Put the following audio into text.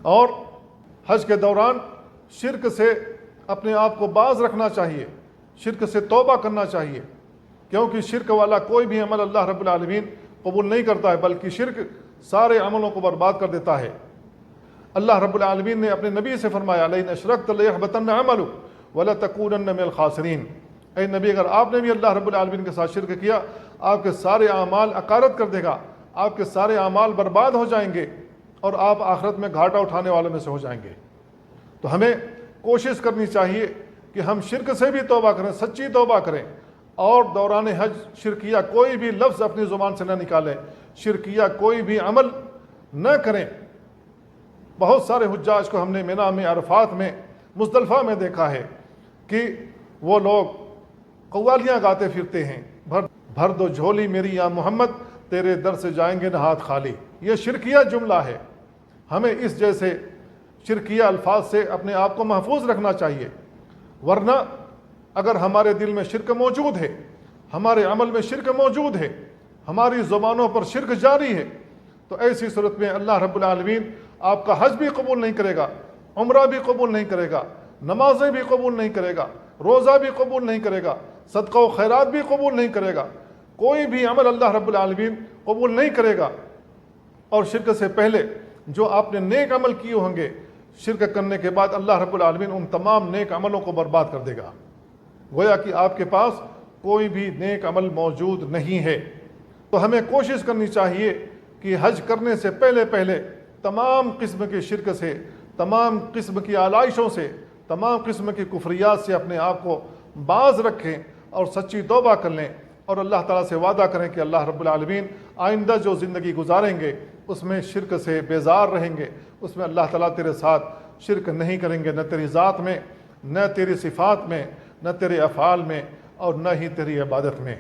اور حج کے دوران شرک سے اپنے آپ کو باز رکھنا چاہیے، شرک سے توبہ کرنا چاہیے، کیونکہ شرک والا کوئی بھی عمل اللہ رب العالمین قبول نہیں کرتا ہے، بلکہ شرک سارے عملوں کو برباد کر دیتا ہے۔ اللہ رب العالمین نے اپنے نبی سے فرمایا لئن اشرکت لیحبطن عملک ولتکونن من الخاسرین، اے نبی اگر آپ نے بھی اللہ رب العالمین کے ساتھ شرک کیا، آپ کے سارے اعمال اکارت کر دے گا، آپ کے سارے اعمال برباد ہو جائیں گے اور آپ آخرت میں گھاٹا اٹھانے والوں میں سے ہو جائیں گے۔ تو ہمیں کوشش کرنی چاہیے کہ ہم شرک سے بھی توبہ کریں، سچی توبہ کریں، اور دوران حج شرکیہ کوئی بھی لفظ اپنی زبان سے نہ نکالیں، شرکیہ کوئی بھی عمل نہ کریں۔ بہت سارے حجاج کو ہم نے مینا میں، عرفات میں، مزدلفہ میں دیکھا ہے کہ وہ لوگ قوالیاں گاتے پھرتے ہیں، بھر دو جھولی میری یا محمد، تیرے در سے جائیں گے نہ ہاتھ خالی۔ یہ شرکیہ جملہ ہے۔ ہمیں اس جیسے شرکیہ الفاظ سے اپنے آپ کو محفوظ رکھنا چاہیے، ورنہ اگر ہمارے دل میں شرک موجود ہے، ہمارے عمل میں شرک موجود ہے، ہماری زبانوں پر شرک جاری ہے، تو ایسی صورت میں اللہ رب العالمین آپ کا حج بھی قبول نہیں کرے گا، عمرہ بھی قبول نہیں کرے گا، نمازیں بھی قبول نہیں کرے گا، روزہ بھی قبول نہیں کرے گا، صدقہ و خیرات بھی قبول نہیں کرے گا، کوئی بھی عمل اللہ رب العالمین قبول نہیں کرے گا۔ اور شرک سے پہلے جو آپ نے نیک عمل کیے ہوں گے، شرک کرنے کے بعد اللہ رب العالمین ان تمام نیک عملوں کو برباد کر دے گا، گویا کہ آپ کے پاس کوئی بھی نیک عمل موجود نہیں ہے۔ تو ہمیں کوشش کرنی چاہیے کہ حج کرنے سے پہلے تمام قسم کے شرک سے، تمام قسم کی آلائشوں سے، تمام قسم کی کفریات سے اپنے آپ کو باز رکھیں اور سچی توبہ کر لیں، اور اللہ تعالیٰ سے وعدہ کریں کہ اللہ رب العالمین آئندہ جو زندگی گزاریں گے اس میں شرک سے بیزار رہیں گے، اس میں اللہ تعالیٰ تیرے ساتھ شرک نہیں کریں گے، نہ تیری ذات میں، نہ تیری صفات میں، نہ تیرے افعال میں، اور نہ ہی تیری عبادت میں۔